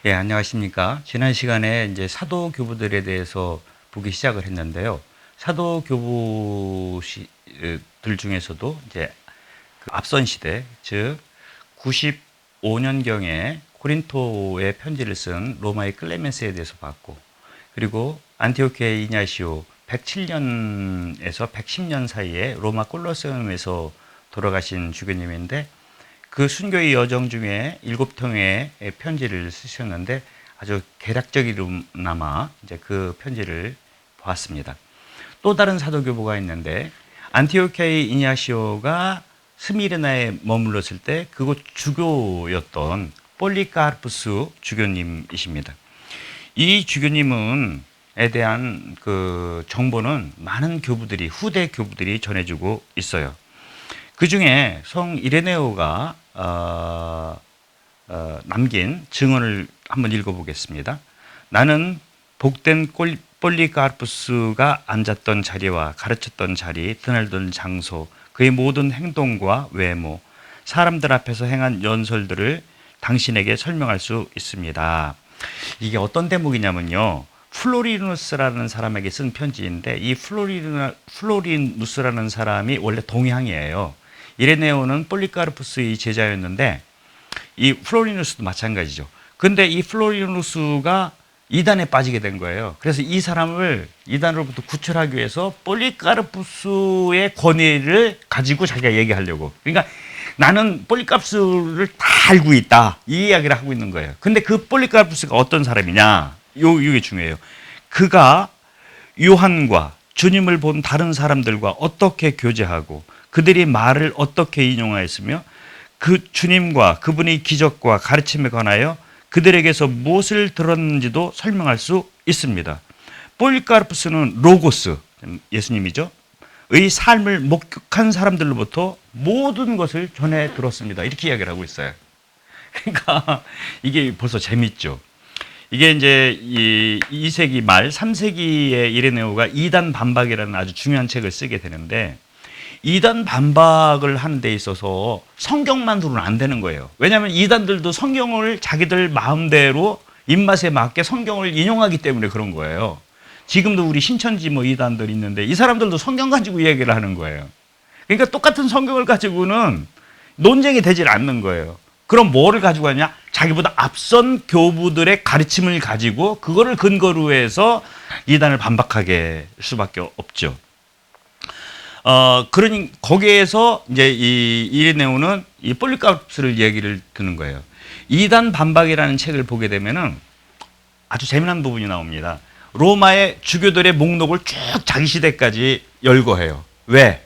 예, 안녕하십니까. 지난 시간에 이제 사도 교부들에 대해서 보기 시작을 했는데요. 사도 교부들 중에서도 이제 그 앞선 시대, 즉 95년경에 코린토에 편지를 쓴 로마의 클레멘스에 대해서 봤고, 그리고 안티오키의 이냐시오 107년에서 110년 사이에 로마 콜로세움에서 돌아가신 주교님인데, 그 순교의 여정 중에 7통의 편지를 쓰셨는데 아주 개략적이로나마 이제 그 편지를 보았습니다. 또 다른 사도교부가 있는데, 안티오키아의 이냐시오가 스미르나에 머물렀을 때 그곳 주교였던 폴리카르푸스 주교님이십니다. 이 주교님은 에 대한 그 정보는 많은 교부들이, 후대 교부들이 전해주고 있어요. 그 중에 성 이레네오가 남긴 증언을 한번 읽어보겠습니다. 나는 복된 폴리카르푸스가 앉았던 자리와 가르쳤던 자리, 드날던 장소, 그의 모든 행동과 외모, 사람들 앞에서 행한 연설들을 당신에게 설명할 수 있습니다. 이게 어떤 대목이냐면요, 플로리누스라는 사람에게 쓴 편지인데, 이 플로리누스라는 사람이 원래 동양이에요. 이레네오는 폴리카르푸스의 제자였는데, 이 플로리누스도 마찬가지죠. 근데 이 플로리누스가 이단에 빠지게 된 거예요. 그래서 이 사람을 이단으로부터 구출하기 위해서 폴리카르푸스의 권위를 가지고 자기가 얘기하려고. 그러니까 나는 폴리카르푸스를 다 알고 있다, 이 이야기를 하고 있는 거예요. 근데 그 폴리카르푸스가 어떤 사람이냐, 이게 중요해요. 그가 요한과 주님을 본 다른 사람들과 어떻게 교제하고 그들이 말을 어떻게 인용하였으며 그 주님과 그분의 기적과 가르침에 관하여 그들에게서 무엇을 들었는지도 설명할 수 있습니다. 폴리카르푸스는 로고스, 예수님이죠, 의 삶을 목격한 사람들로부터 모든 것을 전해 들었습니다. 이렇게 이야기를 하고 있어요. 그러니까 이게 벌써 재밌죠. 이게 이제 2세기 말 3세기에 이레네오가 이단 반박이라는 아주 중요한 책을 쓰게 되는데, 이단 반박을 하는 데 있어서 성경만으로는 안 되는 거예요. 왜냐하면 이단들도 성경을 자기들 마음대로 입맛에 맞게 성경을 인용하기 때문에 그런 거예요. 지금도 우리 신천지 뭐 이단들 있는데 이 사람들도 성경 가지고 얘기를 하는 거예요. 그러니까 똑같은 성경을 가지고는 논쟁이 되질 않는 거예요. 그럼 뭐를 가지고 하냐? 자기보다 앞선 교부들의 가르침을 가지고 그거를 근거로 해서 이단을 반박하게 할 수밖에 없죠. 그러니 거기에서 이제 이 이레네오는 이 폴리카르푸스를 얘기를 듣는 거예요. 이단 반박이라는 책을 보게 되면은 아주 재미난 부분이 나옵니다. 로마의 주교들의 목록을 쭉 자기 시대까지 열거해요. 왜?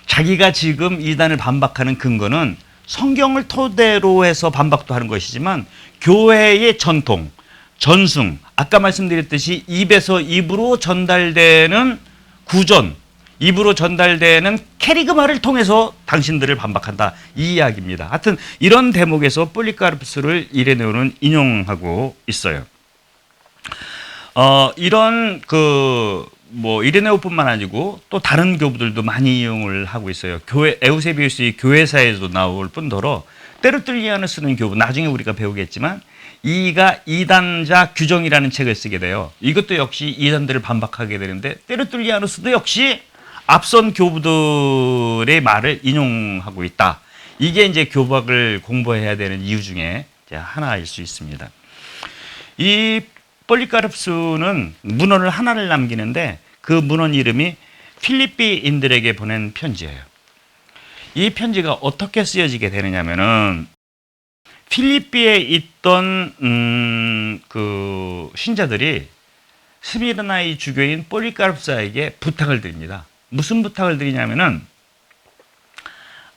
자기가 지금 이단을 반박하는 근거는 성경을 토대로 해서 반박도 하는 것이지만 교회의 전통, 전승, 아까 말씀드렸듯이 입에서 입으로 전달되는 구전, 입으로 전달되는 캐리그마를 통해서 당신들을 반박한다, 이 이야기입니다. 하여튼 이런 대목에서 폴리카르푸스를 이레네오는 인용하고 있어요. 이런 뭐 이레네오뿐만 아니고 또 다른 교부들도 많이 이용을 하고 있어요. 교회 에우세비우스의 교회사에도 나올 뿐더러 테르툴리아누스는 교부, 나중에 우리가 배우겠지만 이가 이단자 규정이라는 책을 쓰게 돼요. 이것도 역시 이단들을 반박하게 되는데 테르툴리아누스도 역시 앞선 교부들의 말을 인용하고 있다. 이게 이제 교박을 공부해야 되는 이유 중에 하나일 수 있습니다. 이 폴리카르푸스는 문헌을 하나를 남기는데 그 문헌 이름이 필리피인들에게 보낸 편지예요. 이 편지가 어떻게 쓰여지게 되느냐면은 필리피에 있던 그 신자들이 스미르나의 주교인 폴리카르푸스에게 부탁을 드립니다. 무슨 부탁을 드리냐면은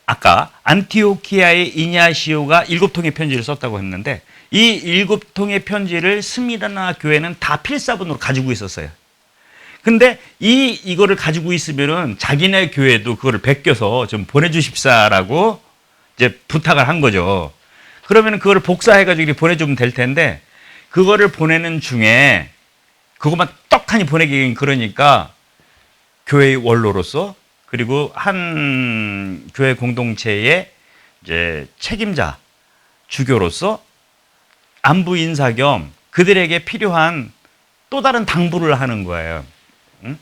아까 안티오키아의 이냐시오가 7통의 편지를 썼다고 했는데 이 7통의 편지를 스미르나 교회는 다 필사본으로 가지고 있었어요. 근데 이거를 가지고 있으면은 자기네 교회도 그거를 베껴서 좀 보내주십사라고 이제 부탁을 한 거죠. 그러면 그거를 복사해가지고 보내주면 될 텐데 그거를 보내는 중에 그것만 떡하니 보내기는 그러니까 교회의 원로로서 그리고 한 교회 공동체의 이제 책임자, 주교로서 안부 인사 겸 그들에게 필요한 또 다른 당부를 하는 거예요. 응?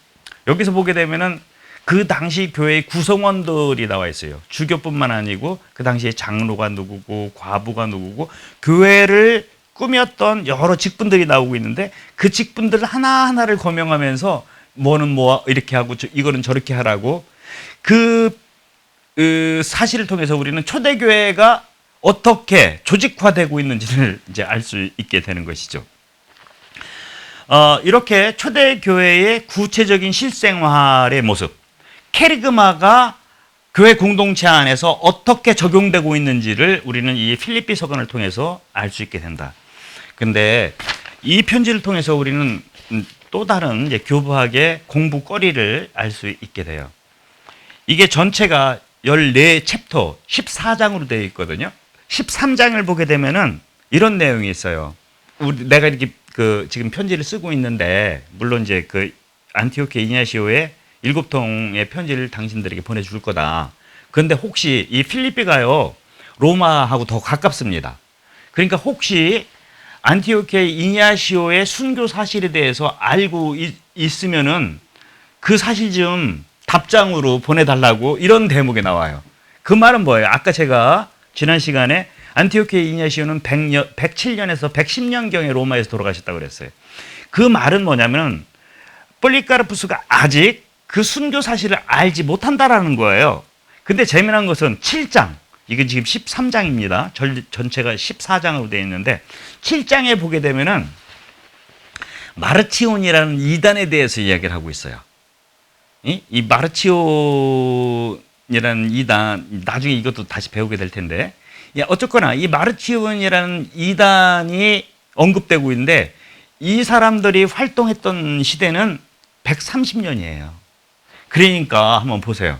여기서 보게 되면은 그 당시 교회의 구성원들이 나와 있어요. 주교뿐만 아니고 그 당시에 장로가 누구고 과부가 누구고 교회를 꾸몄던 여러 직분들이 나오고 있는데 그 직분들을 하나하나를 거명하면서 뭐는 뭐 이렇게 하고 이거는 저렇게 하라고 그 사실을 통해서 우리는 초대교회가 어떻게 조직화되고 있는지를 이제 알 수 있게 되는 것이죠. 이렇게 초대교회의 구체적인 실생활의 모습, 케리그마가 교회 공동체 안에서 어떻게 적용되고 있는지를 우리는 이 필리피 서간을 통해서 알 수 있게 된다. 근데 이 편지를 통해서 우리는 또 다른 이제 교부학의 공부거리를 알 수 있게 돼요. 이게 전체가 14챕터 14장으로 되어 있거든요. 13장을 보게 되면은 이런 내용이 있어요. 내가 이렇게 지금 편지를 쓰고 있는데 물론 이제 안티오케 이냐시오의 7통의 편지를 당신들에게 보내줄 거다. 그런데 혹시 이 필리피가요 로마하고 더 가깝습니다. 그러니까 혹시 안티오케 이냐시오의 순교 사실에 대해서 알고 있으면은 그 사실 좀 답장으로 보내달라고 이런 대목이 나와요. 그 말은 뭐예요? 아까 제가 지난 시간에 안티오케 이냐시오는 107년에서 110년경에 로마에서 돌아가셨다고 그랬어요. 그 말은 뭐냐면 폴리카르푸스가 아직 그 순교 사실을 알지 못한다라는 거예요. 근데 재미난 것은 7장, 이게 지금 13장입니다. 전체가 14장으로 되어 있는데 7장에 보게 되면은 마르치온이라는 이단에 대해서 이야기를 하고 있어요. 이 마르치온이라는 이단, 나중에 이것도 다시 배우게 될 텐데, 어쨌거나 이 마르치온이라는 이단이 언급되고 있는데 이 사람들이 활동했던 시대는 130년이에요. 그러니까 한번 보세요.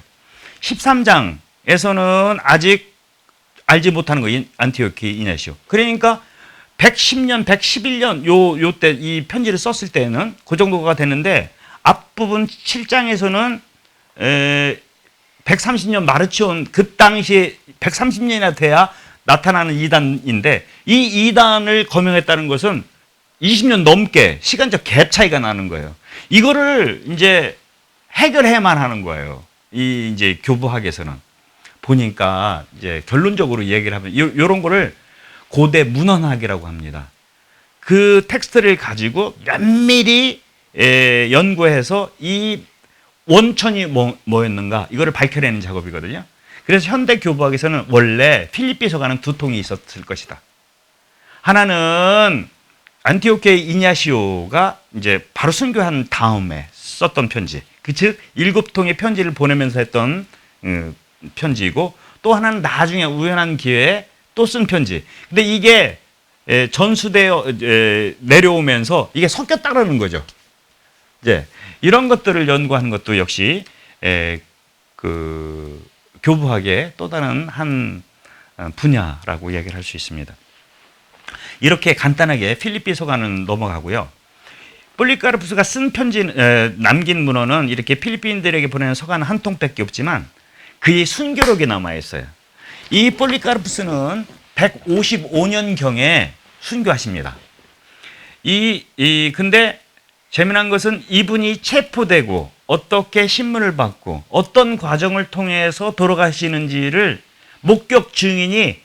13장에서는 아직 알지 못하는 거, 안티오키 이냐시오. 그러니까 110년, 111년 요때 이 편지를 썼을 때는 그 정도가 됐는데 앞부분 7장에서는 130년 마르치온, 그 당시에 130년이나 돼야 나타나는 이단인데 이 이단을 거명했다는 것은 20년 넘게 시간적 갭 차이가 나는 거예요. 이거를 이제 해결해야만 하는 거예요. 이 이제 교부학에서는 보니까 이제 결론적으로 얘기를 하면 요런 거를 고대 문헌학이라고 합니다. 그 텍스트를 가지고 면밀히 연구해서 이 원천이 뭐였는가 이거를 밝혀내는 작업이거든요. 그래서 현대 교부학에서는 원래 필리피 서가는 두 통이 있었을 것이다. 하나는 안티오케 이냐시오가 이제 바로 순교한 다음에 썼던 편지, 즉 7통의 편지를 보내면서 했던 편지이고, 또 하나는 나중에 우연한 기회에 또 쓴 편지. 근데 이게 전수되어 내려오면서 이게 섞였다라는 거죠. 이제 이런 것들을 연구하는 것도 역시 그 교부학의 또 다른 한 분야라고 이야기를 할 수 있습니다. 이렇게 간단하게 필리피 서가는 넘어가고요. 폴리카르푸스가 쓴 편지, 남긴 문헌은 이렇게 필리핀들에게 보내는 서간 한 통밖에 없지만 그의 순교록이 남아 있어요. 이 폴리카르푸스는 155년경에 순교하십니다. 근데 재미난 것은 이분이 체포되고 어떻게 신문을 받고 어떤 과정을 통해서 돌아가시는지를 목격 증인이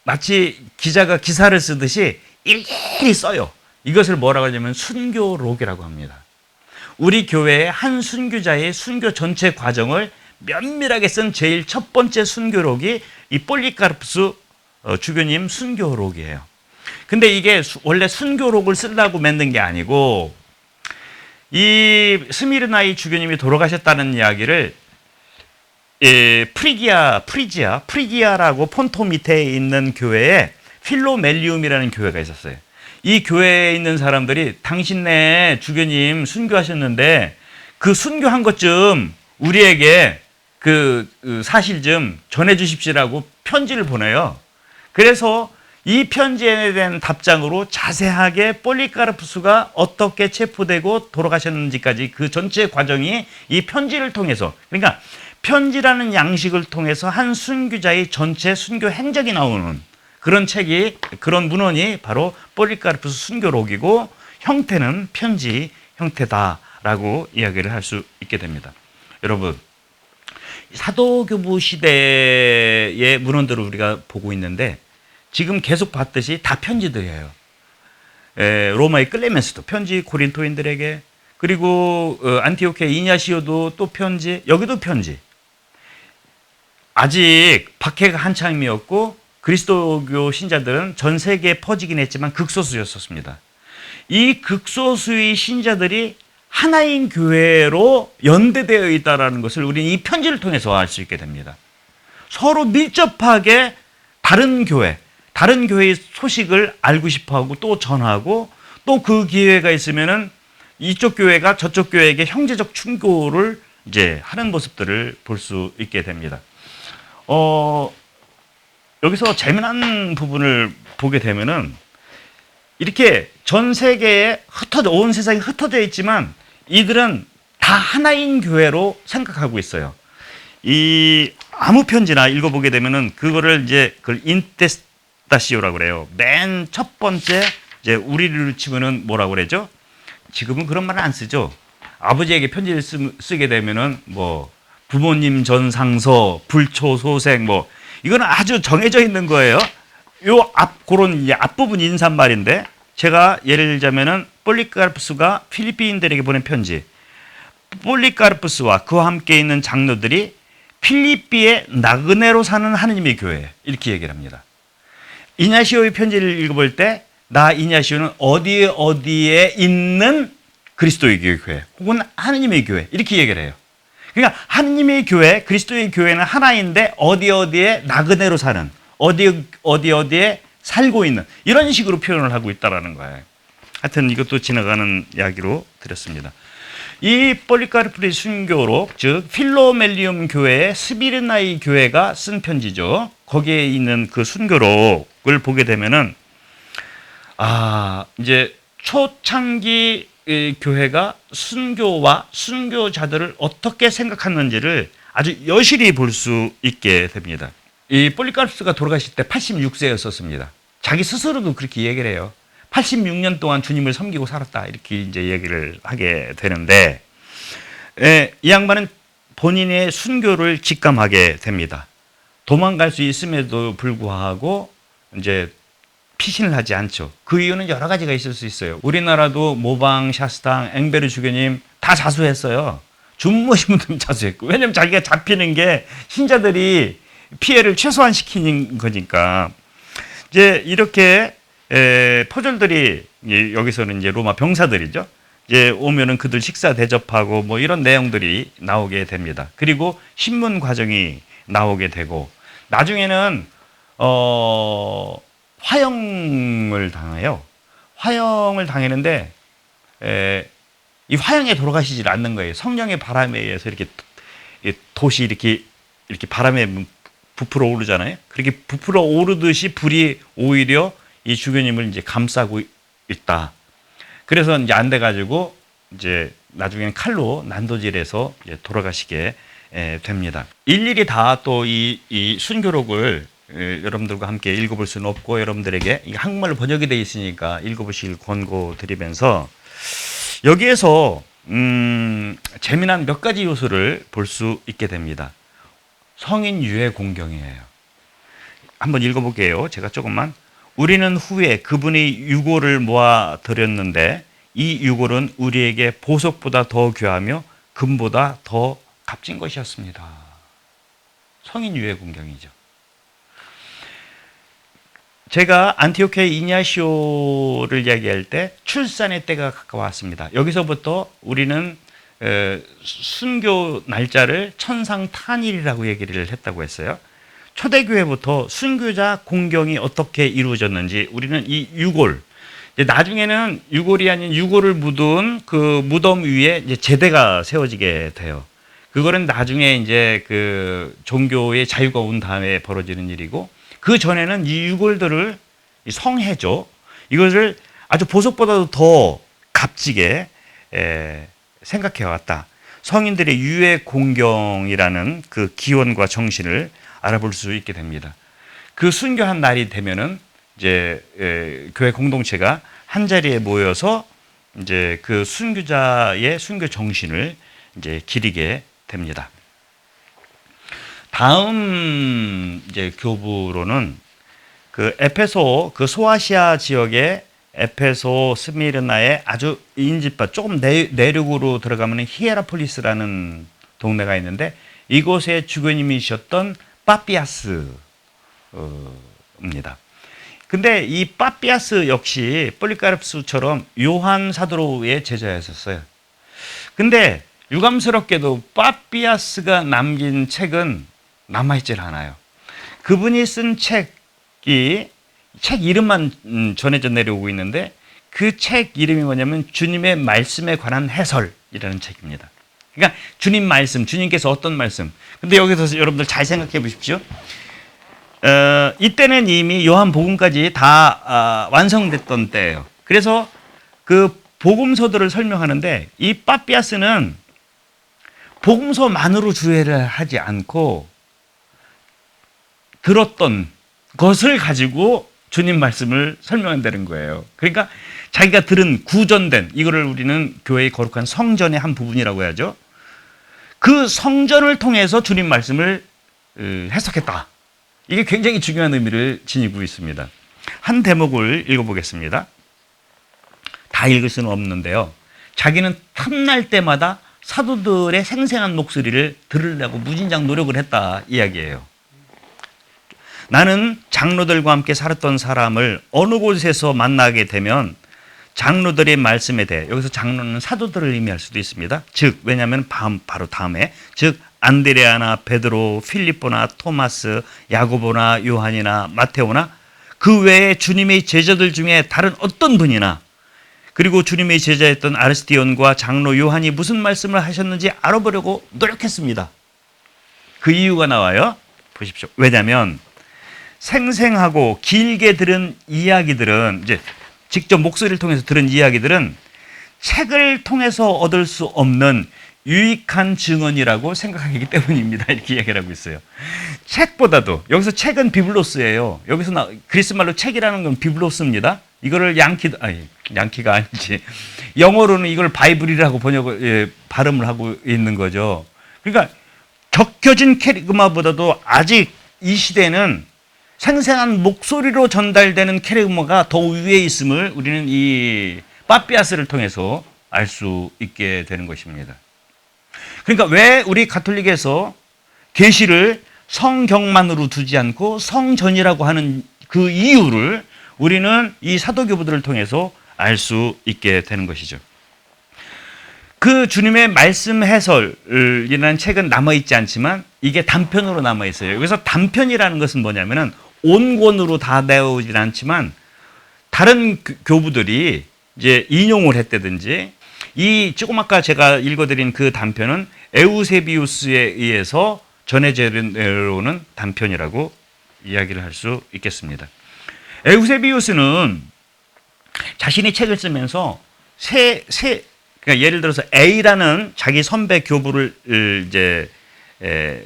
마치 기자가 기사를 쓰듯이 일일이 써요. 이것을 뭐라고 하냐면 순교록이라고 합니다. 우리 교회의 한 순교자의 순교 전체 과정을 면밀하게 쓴 제일 첫 번째 순교록이 이 폴리카르푸스 주교님 순교록이에요. 근데 이게 원래 순교록을 쓰려고 만든 게 아니고 이 스미르나이 주교님이 돌아가셨다는 이야기를 프리기아라고 폰토 밑에 있는 교회에 필로멜리움이라는 교회가 있었어요. 이 교회에 있는 사람들이 당신네 주교님 순교하셨는데 그 순교한 것 좀 우리에게 그 사실 좀 전해 주십시오라고 편지를 보내요. 그래서 이 편지에 대한 답장으로 자세하게 폴리카르푸스가 어떻게 체포되고 돌아가셨는지까지 그 전체 과정이 이 편지를 통해서, 그러니까 편지라는 양식을 통해서 한 순교자의 전체 순교 행적이 나오는 그런 책이, 그런 문헌이 바로 폴리카르푸스 순교록이고 형태는 편지 형태다라고 이야기를 할 수 있게 됩니다. 여러분, 사도교부 시대의 문헌들을 우리가 보고 있는데 지금 계속 봤듯이 다 편지들이에요. 로마의 클레멘스도 편지, 고린토인들에게, 그리고 안티오케 이냐시오도 또 편지, 여기도 편지. 아직 박해가 한창이었고 그리스도교 신자들은 전 세계에 퍼지긴 했지만 극소수였었습니다. 이 극소수의 신자들이 하나인 교회로 연대되어 있다는 것을 우리는 이 편지를 통해서 알 수 있게 됩니다. 서로 밀접하게 다른 교회의 소식을 알고 싶어하고 또 전하고, 또 그 기회가 있으면은 이쪽 교회가 저쪽 교회에게 형제적 충고를 이제 하는 모습들을 볼 수 있게 됩니다. 여기서 재미난 부분을 보게 되면은 이렇게 전 세계에 온 세상에 흩어져 있지만 이들은 다 하나인 교회로 생각하고 있어요. 이 아무 편지나 읽어보게 되면은 그거를 이제 그걸 인테스타시오라고 그래요. 맨 첫 번째 이제 우리를 치면은 뭐라고 그러죠? 지금은 그런 말을 안 쓰죠. 아버지에게 편지를 쓰게 되면은 뭐 부모님 전상서, 불초소생 뭐 이거는 아주 정해져 있는 거예요. 그런 이제 앞부분 인사말인데, 제가 예를 들자면은 폴리카르푸스가 필리핀들에게 보낸 편지. 폴리카르푸스와 그와 함께 있는 장로들이 필리피의 나그네로 사는 하느님의 교회, 이렇게 얘기를 합니다. 이냐시오의 편지를 읽어볼 때 나 이냐시오는 어디에 있는 그리스도의 교회 혹은 하느님의 교회, 이렇게 얘기를 해요. 그러니까 하느님의 교회, 그리스도의 교회는 하나인데 어디에 나그네로 사는, 어디에 살고 있는, 이런 식으로 표현을 하고 있다는 거예요. 하여튼 이것도 지나가는 이야기로 드렸습니다. 이 폴리카르푸스의 순교록, 즉 필로멜리움 교회의 스비르나이 교회가 쓴 편지죠. 거기에 있는 그 순교록을 보게 되면은 이제 초창기 교회가 순교와 순교자들을 어떻게 생각했는지를 아주 여실히 볼 수 있게 됩니다. 이 폴리카르푸스가 돌아가실 때 86세였었습니다. 자기 스스로도 그렇게 얘기를 해요. 86년 동안 주님을 섬기고 살았다, 이렇게 이제 얘기를 하게 되는데, 이 양반은 본인의 순교를 직감하게 됩니다. 도망갈 수 있음에도 불구하고 이제 피신을 하지 않죠. 그 이유는 여러 가지가 있을 수 있어요. 우리나라도 모방, 샤스탕, 앵베르 주교님 다 자수했어요. 준모신 분들은 자수했고, 왜냐면 자기가 잡히는 게 신자들이 피해를 최소화시키는 거니까. 이제 이렇게 포졸들이, 여기서는 이제 로마 병사들이죠. 이제 오면은 그들 식사 대접하고 뭐 이런 내용들이 나오게 됩니다. 그리고 신문 과정이 나오게 되고, 나중에는 화형을 당해요. 화형을 당했는데 이 화형에 돌아가시질 않는 거예요. 성령의 바람에 의해서 이렇게 돛이 이렇게 바람에 부풀어 오르잖아요. 그렇게 부풀어 오르듯이 불이 오히려 이 주교님을 이제 감싸고 있다. 그래서 이제 안 돼가지고 이제 나중엔 칼로 난도질해서 이제 돌아가시게 됩니다. 일일이 다 또 이 순교록을 여러분들과 함께 읽어볼 수는 없고, 여러분들에게 한국말로 번역이 되어 있으니까 읽어보실 권고드리면서, 여기에서 재미난 몇 가지 요소를 볼 수 있게 됩니다. 성인 유해 공경이에요. 한번 읽어볼게요. 제가 조금만. 우리는 후에 그분의 유골을 모아 드렸는데 이 유골은 우리에게 보석보다 더 귀하며 금보다 더 값진 것이었습니다. 성인 유해 공경이죠. 제가 안티오케 이냐시오를 이야기할 때 출산의 때가 가까웠습니다. 여기서부터 우리는 순교 날짜를 천상탄일이라고 얘기를 했다고 했어요. 초대교회부터 순교자 공경이 어떻게 이루어졌는지 우리는 이 유골, 나중에는 유골이 아닌 유골을 묻은 그 무덤 위에 이제 제대가 세워지게 돼요. 그거는 나중에 이제 그 종교의 자유가 온 다음에 벌어지는 일이고, 그 전에는 이 유골들을 성회죠. 이것을 아주 보석보다도 더 값지게 생각해 왔다. 성인들의 유해 공경이라는 그 기원과 정신을 알아볼 수 있게 됩니다. 그 순교한 날이 되면은 이제 교회 공동체가 한 자리에 모여서 이제 그 순교자의 순교 정신을 이제 기리게 됩니다. 다음 이제 교부로는 그 에페소 그 소아시아 지역의 에페소 스미르나의 아주 인접한 조금 내륙으로 들어가면 히에라폴리스라는 동네가 있는데 이곳의 주교님이셨던 빠피아스입니다. 근데 이 빠피아스 역시 폴리카르푸스처럼 요한 사도로의 제자였었어요. 근데 유감스럽게도 빠피아스가 남긴 책은 남아있질 않아요. 그분이 쓴 책이 책 이름만 전해져 내려오고 있는데 그 책 이름이 뭐냐면 주님의 말씀에 관한 해설이라는 책입니다. 그러니까 주님 말씀, 주님께서 어떤 말씀. 근데 여기서 여러분들 잘 생각해 보십시오. 이때는 이미 요한복음까지 다 완성됐던 때예요. 그래서 그 복음서들을 설명하는데 이 빠피아스는 복음서만으로 주의를 하지 않고 들었던 것을 가지고 주님 말씀을 설명한다는 거예요. 그러니까 자기가 들은 구전된 이거를 우리는 교회의 거룩한 성전의 한 부분이라고 해야죠. 그 성전을 통해서 주님 말씀을 해석했다. 이게 굉장히 중요한 의미를 지니고 있습니다. 한 대목을 읽어보겠습니다. 다 읽을 수는 없는데요. 자기는 탐날 때마다 사도들의 생생한 목소리를 들으려고 무진장 노력을 했다 이야기예요. 나는 장로들과 함께 살았던 사람을 어느 곳에서 만나게 되면 장로들의 말씀에 대해, 여기서 장로는 사도들을 의미할 수도 있습니다. 즉 왜냐하면 바로 다음에 즉 안드레아나 베드로, 필립보나 토마스, 야고보나 요한이나 마테오나 그 외에 주님의 제자들 중에 다른 어떤 분이나 그리고 주님의 제자였던 아르스티온과 장로 요한이 무슨 말씀을 하셨는지 알아보려고 노력했습니다. 그 이유가 나와요. 보십시오. 왜냐하면 생생하고 길게 들은 이야기들은 이제 직접 목소리를 통해서 들은 이야기들은 책을 통해서 얻을 수 없는 유익한 증언이라고 생각하기 때문입니다. 이렇게 이야기를 하고 있어요. 책보다도 여기서 책은 비블로스예요. 여기서 그리스 말로 책이라는 건 비블로스입니다. 이거를 양키가 아니지. 영어로는 이걸 바이블이라고 발음을 하고 있는 거죠. 그러니까 적혀진 캐리그마보다도 아직 이 시대는 생생한 목소리로 전달되는 캐리그마가 더 위에 있음을 우리는 이 빠피아스를 통해서 알 수 있게 되는 것입니다. 그러니까 왜 우리 가톨릭에서 계시를 성경만으로 두지 않고 성전이라고 하는 그 이유를 우리는 이 사도교부들을 통해서 알 수 있게 되는 것이죠. 그 주님의 말씀 해설이라는 책은 남아있지 않지만 이게 단편으로 남아있어요. 여기서 단편이라는 것은 뭐냐면은 온권으로 다 내오진 않지만 다른 교부들이 이제 인용을 했다든지 이 조금 아까 제가 읽어드린 그 단편은 에우세비우스에 의해서 전해져 내려오는 단편이라고 이야기를 할 수 있겠습니다. 에우세비우스는 자신이 책을 쓰면서 그러니까 예를 들어서 A라는 자기 선배 교부를 이제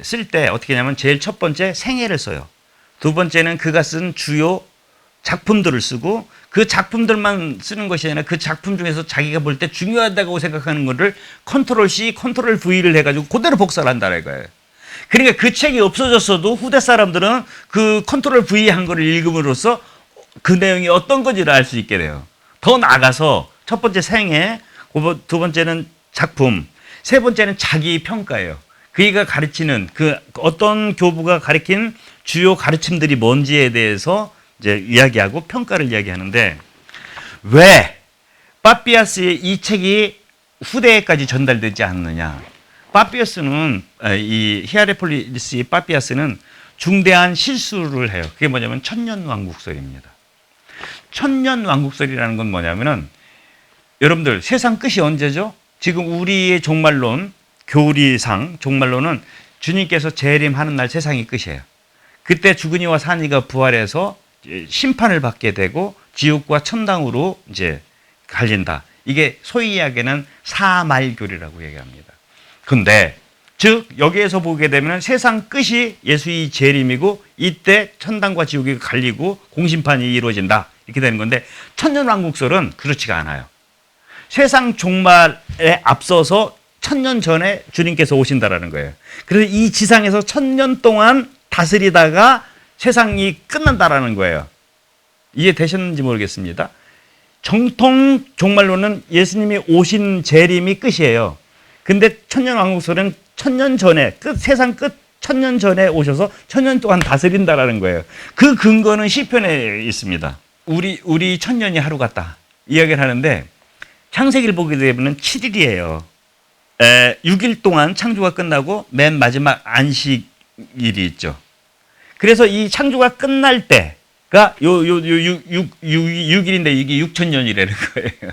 쓸 때 어떻게 하냐면 제일 첫 번째 생애를 써요. 두 번째는 그가 쓴 주요 작품들을 쓰고 그 작품들만 쓰는 것이 아니라 그 작품 중에서 자기가 볼 때 중요하다고 생각하는 것을 컨트롤 C, 컨트롤 V를 해가지고 그대로 복사를 한다는 거예요. 그러니까 그 책이 없어졌어도 후대 사람들은 그 컨트롤 V 한 거를 읽음으로써 그 내용이 어떤 건지를 알 수 있게 돼요. 더 나아가서 첫 번째 생애, 두 번째는 작품, 세 번째는 자기 평가예요. 그가 가르치는 그 어떤 교부가 가르친 주요 가르침들이 뭔지에 대해서 이제 이야기하고 평가를 이야기하는데 왜 빠피아스의 이 책이 후대에까지 전달되지 않느냐? 빠피아스는 이 히아레폴리스의 빠피아스는 중대한 실수를 해요. 그게 뭐냐면 천년왕국설입니다. 천년왕국설이라는 건 뭐냐면은 여러분들 세상 끝이 언제죠? 지금 우리의 종말론 교리상 종말론은 주님께서 재림하는 날 세상이 끝이에요. 그때 죽은이와 산이가 부활해서 심판을 받게 되고 지옥과 천당으로 이제 갈린다. 이게 소위 이야기하는 사말교리라고 얘기합니다. 근데 즉 여기에서 보게 되면 세상 끝이 예수의 재림이고 이때 천당과 지옥이 갈리고 공심판이 이루어진다 이렇게 되는 건데 천년왕국설은 그렇지가 않아요. 세상 종말에 앞서서 1000년 전에 주님께서 오신다라는 거예요. 그래서 이 지상에서 1000년 동안 다스리다가 세상이 끝난다라는 거예요. 이해되셨는지 모르겠습니다. 정통 종말로는 예수님이 오신 재림이 끝이에요. 근데 천년왕국설은 1000년 전에 세상 끝 1000년 전에 오셔서 1000년 동안 다스린다라는 거예요. 그 근거는 시편에 있습니다. 우리 1000년이 하루 같다 이야기를 하는데 창세기를 보게 되면 7일이에요. 6일 동안 창조가 끝나고 맨 마지막 안식일이 있죠. 그래서 이 창조가 끝날 때가 6일인데 이게 6000년이라는 거예요.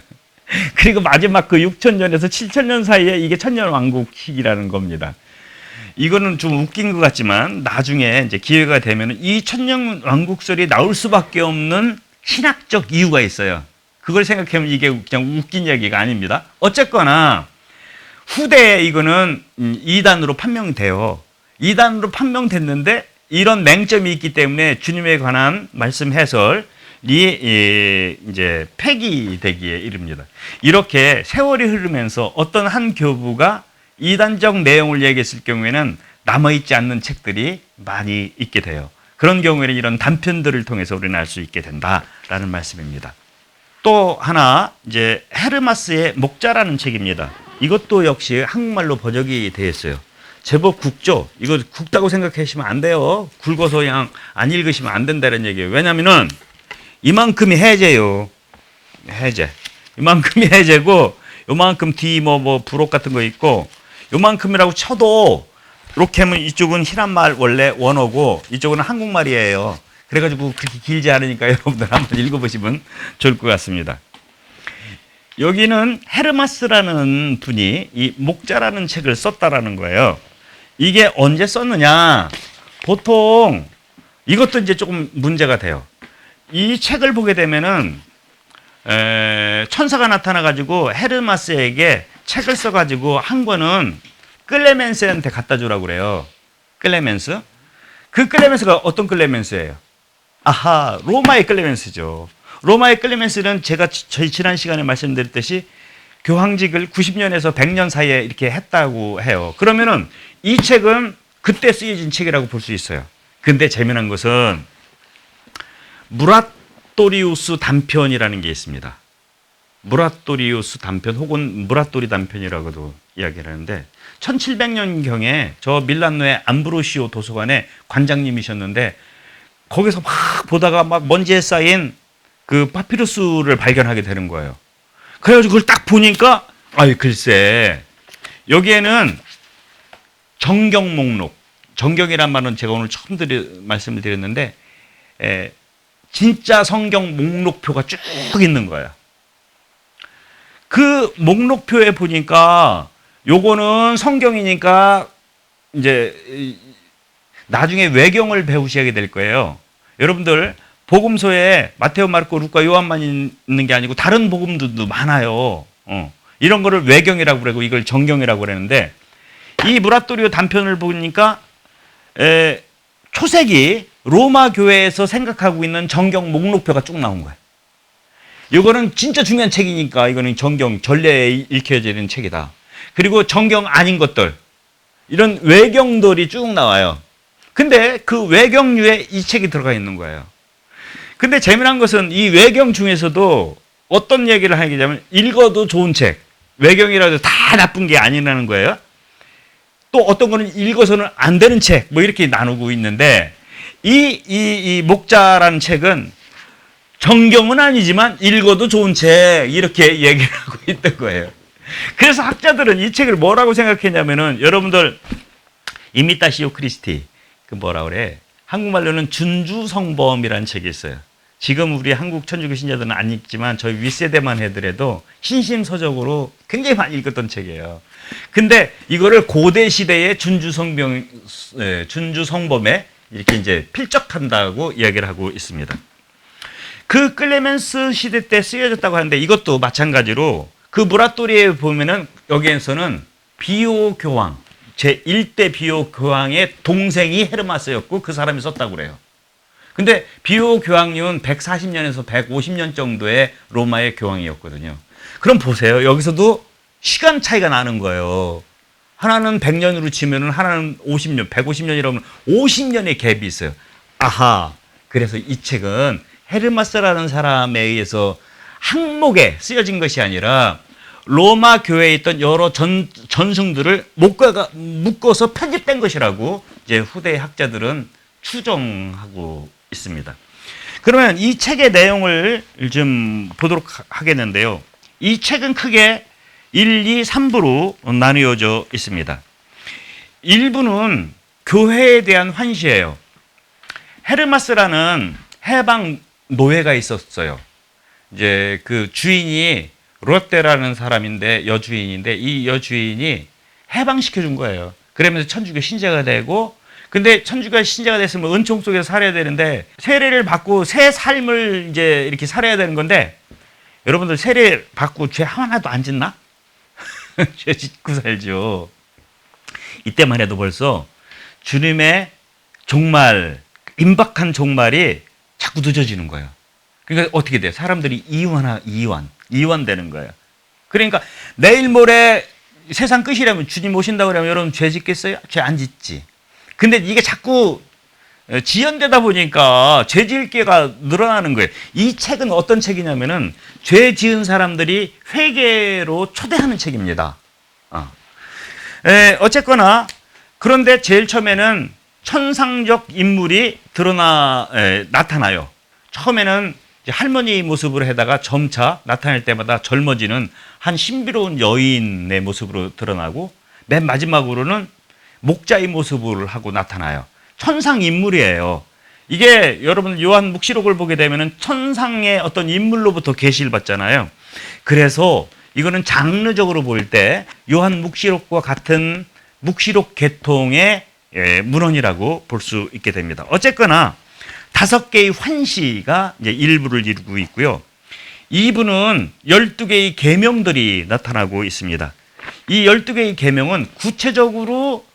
그리고 마지막 그 6000년에서 7000년 사이에 이게 천년왕국 시기라는 겁니다. 이거는 좀 웃긴 것 같지만 나중에 이제 기회가 되면 이 천년왕국설이 나올 수밖에 없는 신학적 이유가 있어요. 그걸 생각하면 이게 그냥 웃긴 이야기가 아닙니다. 어쨌거나 후대에 이거는 이단으로 판명돼요. 이단으로 판명됐는데 이런 맹점이 있기 때문에 주님에 관한 말씀 해설이 이제 폐기되기에 이릅니다. 이렇게 세월이 흐르면서 어떤 한 교부가 이단적 내용을 얘기했을 경우에는 남아있지 않는 책들이 많이 있게 돼요. 그런 경우에는 이런 단편들을 통해서 우리는 알 수 있게 된다라는 말씀입니다. 또 하나 이제 헤르마스의 목자라는 책입니다. 이것도 역시 한국말로 번역이 되어 있어요. 제법 굵죠? 이거 굵다고 생각하시면 안 돼요. 굵어서 그냥 안 읽으시면 안 된다는 얘기예요. 왜냐면은 이만큼이 해제요. 해제. 이만큼이 해제고 요만큼 뒤 뭐 부록 같은 거 있고 요만큼이라고 쳐도 이렇게 하면 이쪽은 희란말 원래 원어고 이쪽은 한국말이에요. 그래가지고 그렇게 길지 않으니까 여러분들 한번 읽어보시면 좋을 것 같습니다. 여기는 헤르마스라는 분이 이 목자라는 책을 썼다라는 거예요. 이게 언제 썼느냐? 보통 이것도 이제 조금 문제가 돼요. 이 책을 보게 되면은 천사가 나타나가지고 헤르마스에게 책을 써가지고 한 권은 클레멘스한테 갖다 주라고 그래요. 클레멘스. 그 클레멘스가 어떤 클레멘스예요? 아하, 로마의 클레멘스죠. 로마의 클레멘스는 제가 저희 지난 시간에 말씀드렸듯이 교황직을 90년에서 100년 사이에 이렇게 했다고 해요. 그러면은 이 책은 그때 쓰여진 책이라고 볼 수 있어요. 근데 재미난 것은 무라토리우스 단편이라는 게 있습니다. 무라토리우스 단편 혹은 무라토리 단편이라고도 이야기를 하는데 1700년경에 저 밀란노의 암브로시오 도서관의 관장님이셨는데 거기서 막 보다가 막 먼지에 쌓인 그 파피루스를 발견하게 되는 거예요. 그래가지고 그걸 딱 보니까 아이 글쎄 여기에는 정경 목록, 정경이란 말은 제가 오늘 처음 말씀을 드렸는데 진짜 성경 목록표가 쭉 있는 거예요. 그 목록표에 보니까 요거는 성경이니까 이제 나중에 외경을 배우셔야 될 거예요. 여러분들 복음서에 마테오, 마르코, 루카, 요한만 있는 게 아니고 다른 복음들도 많아요. 이런 거를 외경이라고 그러고 이걸 정경이라고 그러는데 이 무라토리오 단편을 보니까 초세기 로마 교회에서 생각하고 있는 정경 목록표가 쭉 나온 거예요. 이거는 진짜 중요한 책이니까 이거는 정경 전례에 읽혀지는 책이다. 그리고 정경 아닌 것들 이런 외경들이 쭉 나와요. 근데 그 외경류에 이 책이 들어가 있는 거예요. 근데 재미난 것은 이 외경 중에서도 어떤 얘기를 하냐면 읽어도 좋은 책, 외경이라도 다 나쁜 게 아니라는 거예요. 또 어떤 거는 읽어서는 안 되는 책, 뭐 이렇게 나누고 있는데 이 목자라는 책은 정경은 아니지만 읽어도 좋은 책 이렇게 얘기를 하고 있던 거예요. 그래서 학자들은 이 책을 뭐라고 생각했냐면은 여러분들 이미타시오 크리스티 그 뭐라 그래? 한국말로는 준주성범이라는 책이 있어요. 지금 우리 한국 천주교 신자들은 안 읽지만 저희 윗세대만 해더라도 신심서적으로 굉장히 많이 읽었던 책이에요. 근데 이거를 고대 시대의 준주성범에 이렇게 이제 필적한다고 이야기를 하고 있습니다. 그 클레멘스 시대 때 쓰여졌다고 하는데 이것도 마찬가지로 그 무라토리에 보면은 여기에서는 비오 교황, 제1대 비호 교황의 동생이 헤르마스였고 그 사람이 썼다고 그래요. 근데 비호 교황님은 140년에서 150년 정도의 로마의 교황이었거든요. 그럼 보세요. 여기서도 시간 차이가 나는 거예요. 하나는 100년으로 치면은 하나는 50년, 150년이라면 50년의 갭이 있어요. 아하. 그래서 이 책은 헤르마스라는 사람에 의해서 항목에 쓰여진 것이 아니라 로마 교회에 있던 여러 전승들을 묶어서 편집된 것이라고 이제 후대 학자들은 추정하고 있습니다. 그러면 이 책의 내용을 좀 보도록 하겠는데요. 이 책은 크게 1, 2, 3부로 나뉘어져 있습니다. 1부는 교회에 대한 환시예요. 헤르마스라는 해방 노예가 있었어요. 이제 그 주인이 로떼라는 사람인데 여주인인데 이 여주인이 해방시켜 준 거예요. 그러면서 천주교 신자가 되고 근데 천주교 신자가 됐으면 은총 속에서 살아야 되는데 세례를 받고 새 삶을 이제 이렇게 살아야 되는 건데 여러분들 세례 받고 죄 하나도 안 짓나? 죄 짓고 살죠. 이때만 해도 벌써 주님의 종말, 임박한 종말이 자꾸 늦어지는 거예요. 그러니까 어떻게 돼요? 사람들이 이완되는 거예요. 그러니까 내일 모레 세상 끝이라면 주님 오신다고 그러면 여러분 죄 짓겠어요? 죄 안 짓지. 근데 이게 자꾸 지연되다 보니까 죄 지을 게가 늘어나는 거예요. 이 책은 어떤 책이냐면은 죄 지은 사람들이 회개로 초대하는 책입니다. 어쨌거나 그런데 제일 처음에는 천상적 인물이 나타나요. 처음에는 할머니 모습으로 해다가 점차 나타날 때마다 젊어지는 한 신비로운 여인의 모습으로 드러나고 맨 마지막으로는 목자의 모습을 하고 나타나요. 천상 인물이에요. 이게 여러분 요한 묵시록을 보게 되면은 천상의 어떤 인물로부터 계시를 받잖아요. 그래서 이거는 장르적으로 볼 때 요한 묵시록과 같은 묵시록 계통의 문헌이라고 볼 수 있게 됩니다. 어쨌거나 5개의 환시가 이제 1부를 이루고 있고요. 2부는 12개의 계명들이 나타나고 있습니다. 이 12개의 계명은 구체적으로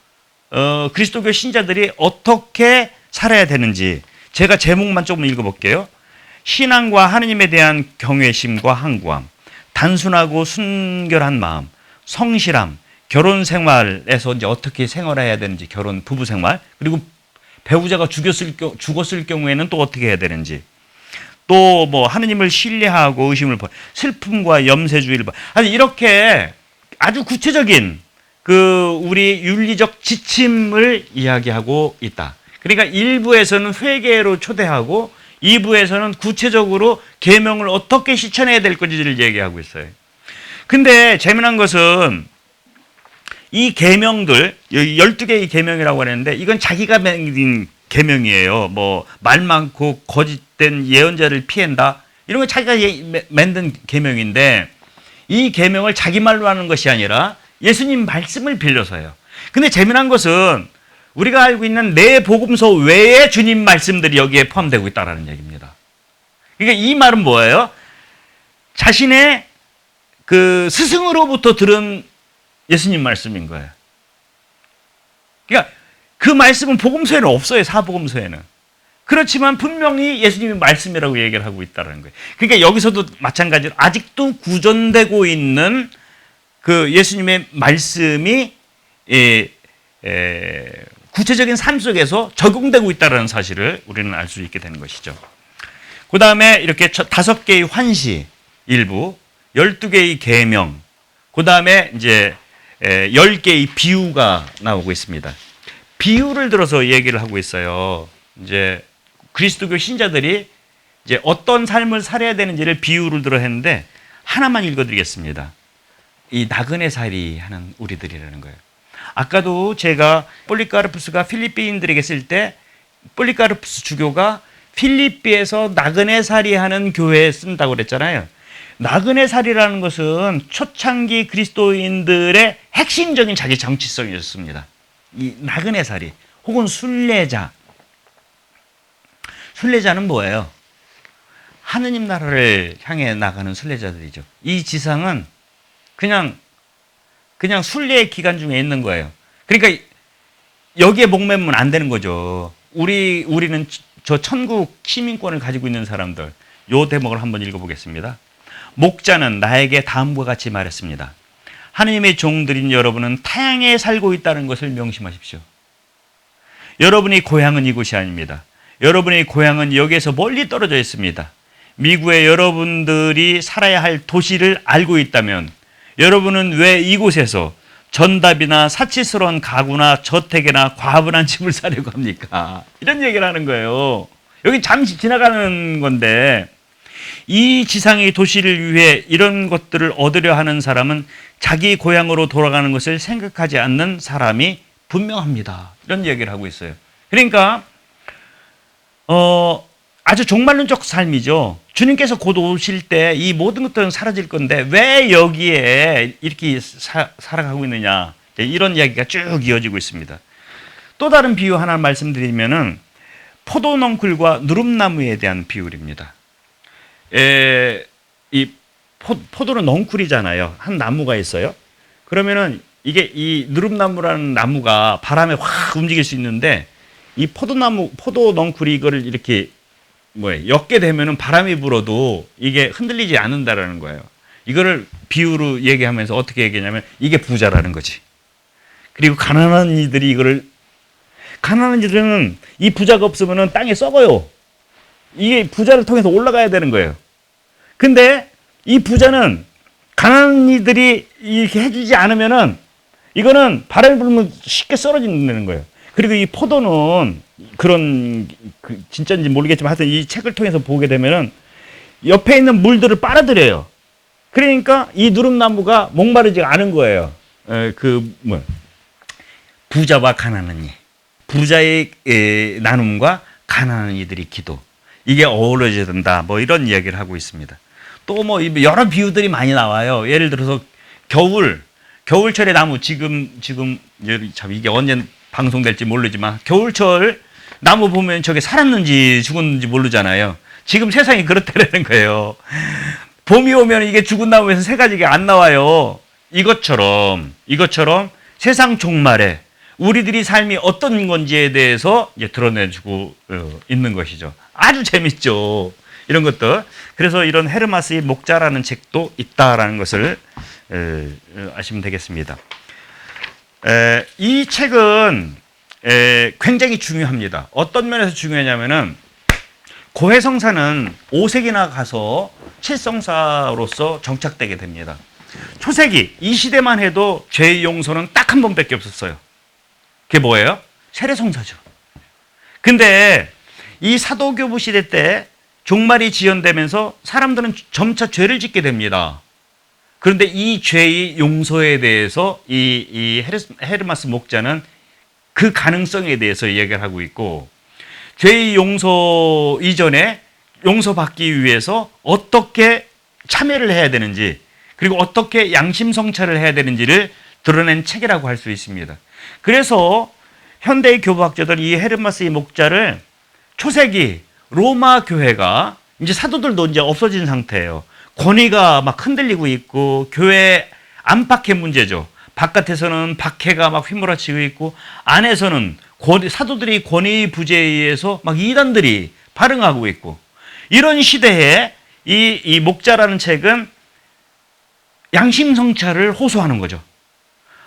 그리스도교 신자들이 어떻게 살아야 되는지 제가 제목만 조금 읽어볼게요. 신앙과 하느님에 대한 경외심과 항구함, 단순하고 순결한 마음, 성실함, 결혼 생활에서 이제 어떻게 생활해야 되는지, 결혼 부부 생활, 그리고 배우자가 죽었을 경우에는 또 어떻게 해야 되는지, 또 뭐 하느님을 신뢰하고 의심을 슬픔과 염세주의를 아니 이렇게 아주 구체적인 그 우리 윤리적 지침을 이야기하고 있다. 그러니까 1부에서는 회개로 초대하고 2부에서는 구체적으로 계명을 어떻게 실천해야 될 건지를 얘기하고 있어요. 근데 재미난 것은 이 계명들 12개의 계명이라고 하는데 이건 자기가 맹인 계명이에요. 뭐 말 많고 거짓된 예언자를 피한다. 이런 건 자기가 만든 계명인데 이 계명을 자기 말로 하는 것이 아니라 예수님 말씀을 빌려서요. 근데 재미난 것은 우리가 알고 있는 내 복음서 외에 주님 말씀들이 여기에 포함되고 있다는 얘기입니다. 그러니까 이 말은 뭐예요? 자신의 그 스승으로부터 들은 예수님 말씀인 거예요. 그러니까 그 말씀은 복음서에는 없어요. 사복음서에는. 그렇지만 분명히 예수님의 말씀이라고 얘기를 하고 있다는 거예요. 그러니까 여기서도 마찬가지로 아직도 구전되고 있는 그 예수님의 말씀이 구체적인 삶 속에서 적용되고 있다는 사실을 우리는 알 수 있게 되는 것이죠. 그 다음에 이렇게 5개의 환시 일부, 12개의 계명, 그 다음에 이제 10개의 비유가 나오고 있습니다. 비유를 들어서 얘기를 하고 있어요. 이제 그리스도교 신자들이 이제 어떤 삶을 살아야 되는지를 비유를 들어 했는데 하나만 읽어드리겠습니다. 이 나그네 살이 하는 우리들이라는 거예요. 아까도 제가 폴리카르푸스가 필리핀들에게 쓸 때 폴리카르푸스 주교가 필리핀에서 나그네 살이 하는 교회에 쓴다고 그랬잖아요. 나그네 살이라는 것은 초창기 그리스도인들의 핵심적인 자기 정치성이었습니다. 이 나그네 살이 혹은 순례자. 순례자는 뭐예요? 하느님 나라를 향해 나가는 순례자들이죠. 이 지상은 그냥 순례의 기간 중에 있는 거예요. 그러니까 여기에 목매면 안 되는 거죠. 우리는 저 천국 시민권을 가지고 있는 사람들, 요 대목을 한번 읽어보겠습니다. 목자는 나에게 다음과 같이 말했습니다. 하느님의 종들인 여러분은 타향에 살고 있다는 것을 명심하십시오. 여러분의 고향은 이곳이 아닙니다. 여러분의 고향은 여기에서 멀리 떨어져 있습니다. 미국의 여러분들이 살아야 할 도시를 알고 있다면 여러분은 왜 이곳에서 전답이나 사치스러운 가구나 저택이나 과분한 집을 사려고 합니까? 이런 얘기를 하는 거예요. 여기 잠시 지나가는 건데 이 지상의 도시를 위해 이런 것들을 얻으려 하는 사람은 자기 고향으로 돌아가는 것을 생각하지 않는 사람이 분명합니다. 이런 얘기를 하고 있어요. 그러니까 아주 종말론적 삶이죠. 주님께서 곧 오실 때 이 모든 것들은 사라질 건데 왜 여기에 이렇게 살아가고 있느냐, 이런 이야기가 쭉 이어지고 있습니다. 또 다른 비유 하나 말씀드리면은 포도넝쿨과 누름나무에 대한 비유입니다. 이 포도는 넝쿨이잖아요. 한 나무가 있어요. 그러면은 이게 이 누름나무라는 나무가 바람에 확 움직일 수 있는데 이 포도넝쿨이 이거를 이렇게 엮게 되면은 바람이 불어도 이게 흔들리지 않는다라는 거예요. 이거를 비유로 얘기하면서 어떻게 얘기하냐면 이게 부자라는 거지. 그리고 가난한 이들은 이 부자가 없으면은 땅에 썩어요. 이게 부자를 통해서 올라가야 되는 거예요. 근데 이 부자는 가난한 이들이 이렇게 해주지 않으면은 이거는 바람이 불면 쉽게 썰어진다는 거예요. 그리고 이 포도는 그런 진짜인지 모르겠지만 하여튼 이 책을 통해서 보게 되면은 옆에 있는 물들을 빨아들여요. 그러니까 이 누름나무가 목마르지가 않은 거예요. 부자와 가난한 이, 부자의 나눔과 가난한 이들의 기도, 이게 어우러져야 된다. 이런 이야기를 하고 있습니다. 또 여러 비유들이 많이 나와요. 예를 들어서 겨울철의 나무, 지금 참 이게 언제 방송될지 모르지만 겨울철 나무 보면 저게 살았는지 죽었는지 모르잖아요. 지금 세상이 그렇다는 거예요. 봄이 오면 이게 죽은 나무에서 새 가지가 안 나와요. 이것처럼 세상 종말에 우리들이 삶이 어떤 건지에 대해서 이제 드러내주고 있는 것이죠. 아주 재밌죠. 이런 것들. 그래서 이런 헤르마스의 목자라는 책도 있다라는 것을 아시면 되겠습니다. 이 책은 굉장히 중요합니다. 어떤 면에서 중요하냐면은 고해성사는 5세기나 가서 7성사로서 정착되게 됩니다. 초세기 이 시대만 해도 죄의 용서는 딱 한 번밖에 없었어요. 그게 뭐예요? 세례성사죠. 근데 이 사도교부 시대 때 종말이 지연되면서 사람들은 점차 죄를 짓게 됩니다. 그런데 이 죄의 용서에 대해서 이 헤르마스 목자는 그 가능성에 대해서 얘기를 하고 있고, 죄의 용서 이전에 용서받기 위해서 어떻게 참여를 해야 되는지, 그리고 어떻게 양심 성찰을 해야 되는지를 드러낸 책이라고 할 수 있습니다. 그래서 현대의 교부학자들은 이 헤르마스의 목자를 초세기 로마 교회가 이제 사도들도 이제 없어진 상태예요. 권위가 막 흔들리고 있고 교회 안팎의 문제죠. 바깥에서는 박해가 막 휘몰아치고 있고 안에서는 사도들이 권위 부재에 의해서 막 이단들이 발흥하고 있고, 이런 시대에 이 목자라는 책은 양심 성찰을 호소하는 거죠.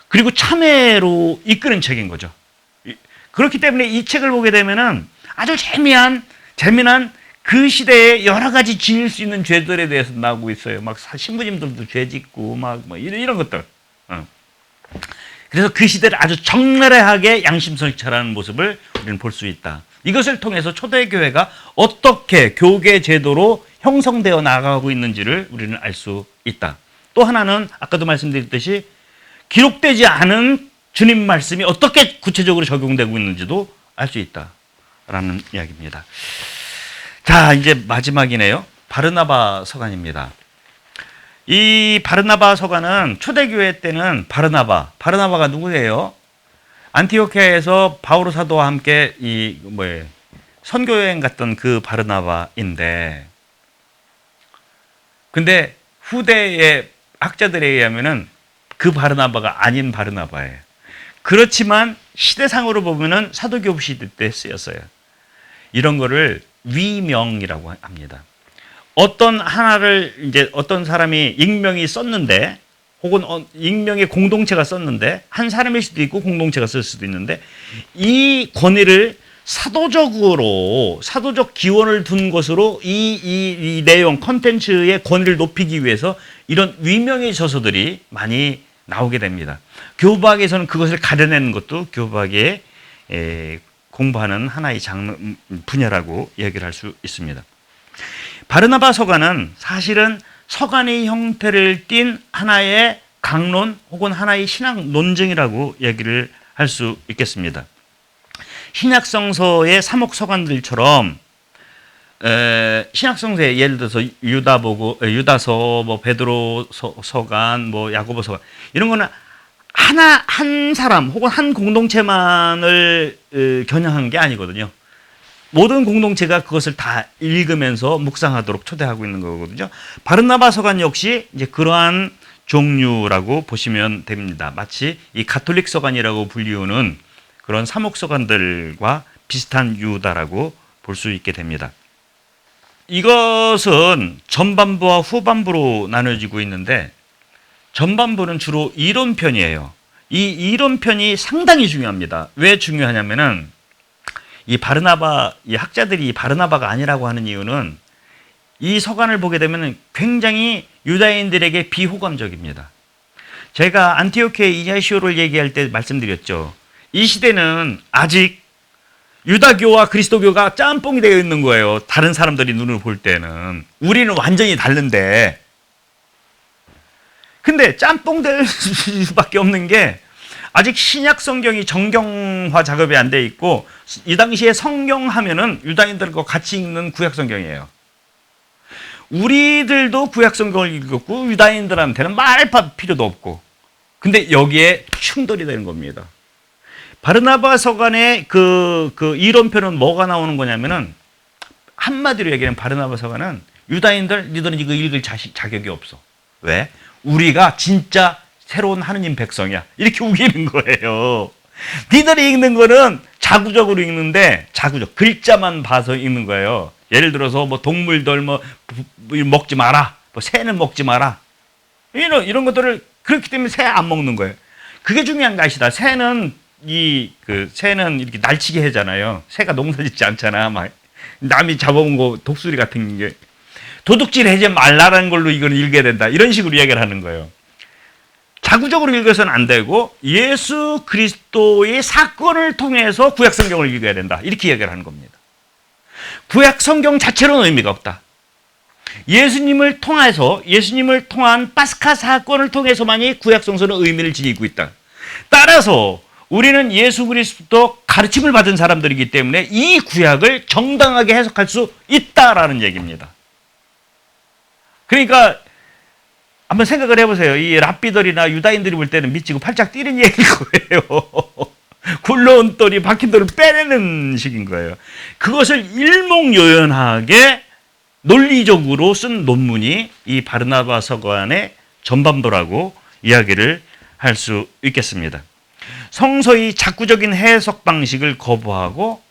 그리고 참회로 이끄는 책인 거죠. 그렇기 때문에 이 책을 보게 되면은 아주 재미난 그 시대에 여러 가지 지을 수 있는 죄들에 대해서 나오고 있어요. 막 신부님들도 죄 짓고 막 이런 것들. 그래서 그 시대를 아주 적나라하게 양심 성찰하는 모습을 우리는 볼 수 있다. 이것을 통해서 초대교회가 어떻게 교계 제도로 형성되어 나가고 있는지를 우리는 알 수 있다. 또 하나는 아까도 말씀드렸듯이 기록되지 않은 주님 말씀이 어떻게 구체적으로 적용되고 있는지도 알 수 있다라는 이야기입니다. 자, 이제 마지막이네요. 바르나바 서간입니다. 이 바르나바 서간은 초대교회 때는 바르나바가 누구예요? 안티오키아에서 바오로 사도와 함께 선교여행 갔던 그 바르나바인데, 근데 후대의 학자들에 의하면은 그 바르나바가 아닌 바르나바예요. 그렇지만 시대상으로 보면은 사도교부 시대 때 쓰였어요. 이런 거를 위명이라고 합니다. 어떤 하나를 이제 어떤 사람이 익명이 썼는데, 혹은 익명의 공동체가 썼는데, 한 사람일 수도 있고 공동체가 쓸 수도 있는데, 이 권위를 사도적 기원을 둔 것으로 이 내용 컨텐츠의 권위를 높이기 위해서 이런 위명의 저서들이 많이 나오게 됩니다. 교부학에서는 그것을 가려내는 것도 교부학의 공부하는 하나의 분야라고 얘기를 할 수 있습니다. 바르나바 서간은 사실은 서간의 형태를 띤 하나의 강론 혹은 하나의 신학 논증이라고 얘기를 할 수 있겠습니다. 신약성서의 사목서간들처럼 신약성서에 예를 들어서 유다서, 뭐 베드로 서간, 뭐 야고보 서간, 이런 거는 한 사람 혹은 한 공동체만을 겨냥한 게 아니거든요. 모든 공동체가 그것을 다 읽으면서 묵상하도록 초대하고 있는 거거든요. 바르나바 서간 역시 이제 그러한 종류라고 보시면 됩니다. 마치 이 가톨릭 서간이라고 불리우는 그런 사목서간들과 비슷한 유다라고 볼 수 있게 됩니다. 이것은 전반부와 후반부로 나눠지고 있는데, 전반부는 주로 이론편이에요. 이 이론편이 상당히 중요합니다. 왜 중요하냐면은 이 학자들이 바르나바가 아니라고 하는 이유는 이 서간을 보게 되면 굉장히 유다인들에게 비호감적입니다. 제가 안티오키아 이냐시오를 얘기할 때 말씀드렸죠. 이 시대는 아직 유다교와 그리스도교가 짬뽕이 되어 있는 거예요. 다른 사람들이 눈을 볼 때는. 우리는 완전히 다른데. 근데 짬뽕 될 수밖에 없는 게 아직 신약 성경이 정경화 작업이 안 돼 있고, 이 당시에 성경 하면은 유다인들과 같이 읽는 구약 성경이에요. 우리들도 구약 성경을 읽었고 유다인들한테는 말할 필요도 없고. 근데 여기에 충돌이 되는 겁니다. 바르나바 서간의 그 이론표는 뭐가 나오는 거냐면은, 한마디로 얘기하면 바르나바 서간은 니들은 이거 읽을 자격이 없어. 왜? 우리가 진짜 새로운 하느님 백성이야. 이렇게 우기는 거예요. 니들이 읽는 거는 자구적으로 읽는데, 글자만 봐서 읽는 거예요. 예를 들어서 뭐 동물들 먹지 마라. 뭐 새는 먹지 마라. 이런 것들을, 그렇기 때문에 새 안 먹는 거예요. 그게 중요한 거 아시다. 새는 이렇게 날치게 하잖아요. 새가 농사 짓지 않잖아. 막 남이 잡아온 거 독수리 같은 게. 도둑질 하지 말라라는 걸로 이걸 읽어야 된다. 이런 식으로 이야기를 하는 거예요. 자구적으로 읽어서는 안 되고 예수 그리스도의 사건을 통해서 구약 성경을 읽어야 된다. 이렇게 이야기를 하는 겁니다. 구약 성경 자체로는 의미가 없다. 예수님을 통한 파스카 사건을 통해서만이 구약 성서는 의미를 지니고 있다. 따라서 우리는 예수 그리스도 가르침을 받은 사람들이기 때문에 이 구약을 정당하게 해석할 수 있다라는 얘기입니다. 그러니까 한번 생각을 해보세요. 이 랍비들이나 유다인들이 볼 때는 미치고 팔짝 뛰는 얘기일 거예요. 굴러온 돌이 박힌 돌을 빼내는 식인 거예요. 그것을 일목요연하게 논리적으로 쓴 논문이 이 바르나바 서간의 전반부라고 이야기를 할 수 있겠습니다. 성서의 자꾸적인 해석 방식을 거부하고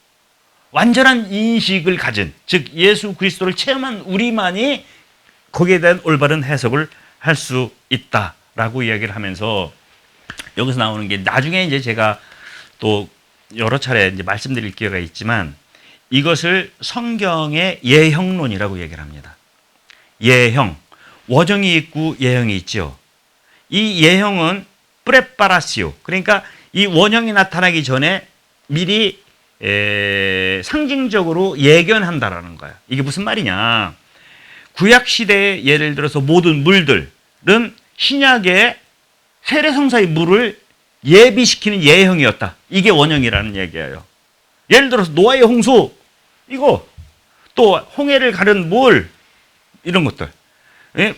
완전한 인식을 가진, 즉 예수 그리스도를 체험한 우리만이 거기에 대한 올바른 해석을 할 수 있다라고 이야기를 하면서, 여기서 나오는 게 나중에 이제 제가 또 여러 차례 이제 말씀드릴 기회가 있지만, 이것을 성경의 예형론이라고 얘기를 합니다. 예형, 원형이 있고 예형이 있죠. 이 예형은 프레파라시오, 그러니까 이 원형이 나타나기 전에 미리 상징적으로 예견한다라는 거야. 이게 무슨 말이냐? 구약 시대에 예를 들어서 모든 물들은 신약의 세례성사의 물을 예비시키는 예형이었다. 이게 원형이라는 얘기예요. 예를 들어서 노아의 홍수, 이거 또 홍해를 가른 물, 이런 것들. 예?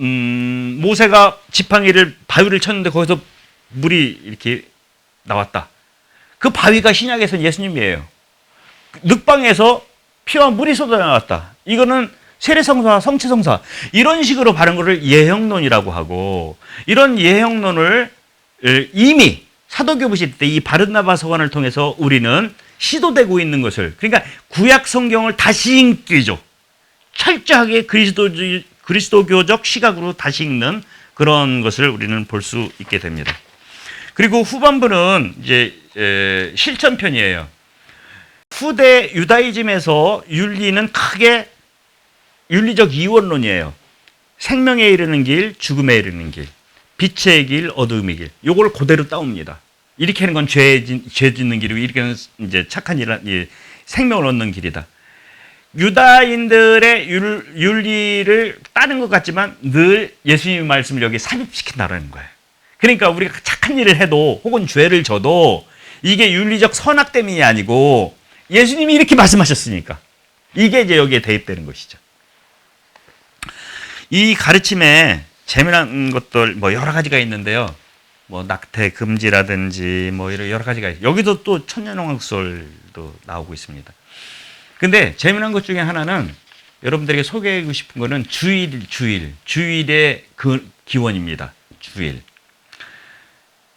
모세가 지팡이를 바위를 쳤는데 거기서 물이 이렇게 나왔다. 그 바위가 신약에서는 예수님이에요. 늑방에서 피와 물이 쏟아나왔다. 이거는 세례성사, 성취성사, 이런 식으로 바른 거를 예형론이라고 하고, 이런 예형론을 이미 사도교부 시대 때 이 바르나바 서관을 통해서 우리는 시도되고 있는 것을, 그러니까 구약 성경을 다시 읽기죠. 철저하게 그리스도교적 시각으로 다시 읽는 그런 것을 우리는 볼 수 있게 됩니다. 그리고 후반부는 이제 실천편이에요. 후대 유다이즘에서 윤리는 크게 윤리적 이원론이에요. 생명에 이르는 길, 죽음에 이르는 길, 빛의 길, 어둠의 길. 요걸 그대로 따옵니다. 이렇게 하는 건 죄 짓는 길이고, 이렇게 하는 이제 착한 일, 생명을 얻는 길이다. 유다인들의 윤리를 따른 것 같지만 늘 예수님의 말씀을 여기 삽입시킨다는 거예요. 그러니까 우리가 착한 일을 해도 혹은 죄를 져도 이게 윤리적 선악 때문이 아니고 예수님이 이렇게 말씀하셨으니까 이게 이제 여기에 대입되는 것이죠. 이 가르침에 재미난 것들 뭐 여러 가지가 있는데요. 뭐 낙태 금지라든지 뭐 이런 여러 가지가 있어요. 여기도 또 천년왕국설도 나오고 있습니다. 근데 재미난 것 중에 하나는 여러분들에게 소개하고 싶은 거는 주일의 그 기원입니다.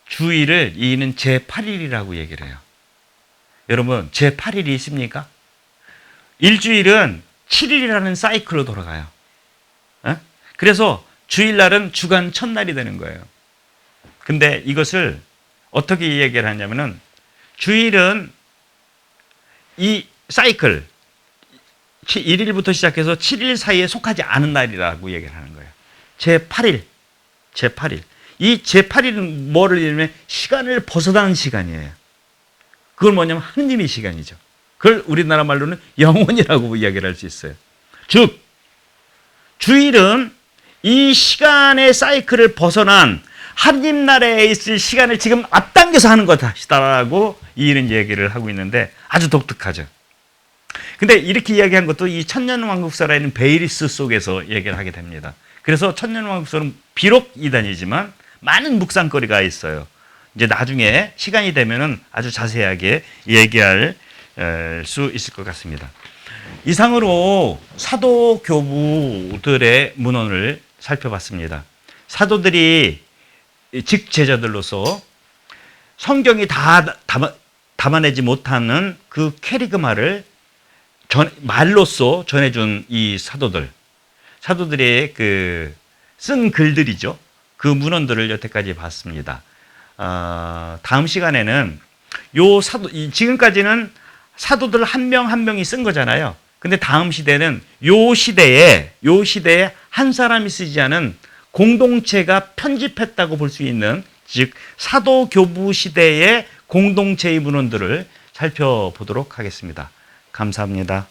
주일을 이는 제8일이라고 얘기를 해요. 여러분, 제8일이 있습니까? 일주일은 7일이라는 사이클로 돌아가요. 그래서 주일날은 주간 첫날이 되는 거예요. 근데 이것을 어떻게 얘기를 하냐면은 주일은 이 사이클 1일부터 시작해서 7일 사이에 속하지 않은 날이라고 얘기를 하는 거예요. 제8일. 이 제8일은 뭐를 얘기하면 시간을 벗어나는 시간이에요. 그걸 뭐냐면 하느님의 시간이죠. 그걸 우리나라 말로는 영원이라고 이야기를 할 수 있어요. 즉 주일은 이 시간의 사이클을 벗어난 하느님 나라에 있을 시간을 지금 앞당겨서 하는 것이다라고 이런 얘기를 하고 있는데 아주 독특하죠. 근데 이렇게 이야기한 것도 이 천년왕국설에는 베이리스 속에서 얘기를 하게 됩니다. 그래서 천년왕국설은 비록 이단이지만 많은 묵상거리가 있어요. 이제 나중에 시간이 되면은 아주 자세하게 얘기할 수 있을 것 같습니다. 이상으로 사도 교부들의 문헌을 살펴봤습니다. 사도들이 직제자들로서 성경이 다 담아내지 못하는 그 캐리그마를 말로써 전해준 이 사도들의 그 쓴 글들이죠. 그 문헌들을 여태까지 봤습니다. 다음 시간에는 지금까지는 사도들 한 명 한 명이 쓴 거잖아요. 근데 다음 시대는 요 시대에 한 사람이 쓰지 않은 공동체가 편집했다고 볼 수 있는, 즉 사도 교부 시대의 공동체의 문헌들을 살펴보도록 하겠습니다. 감사합니다.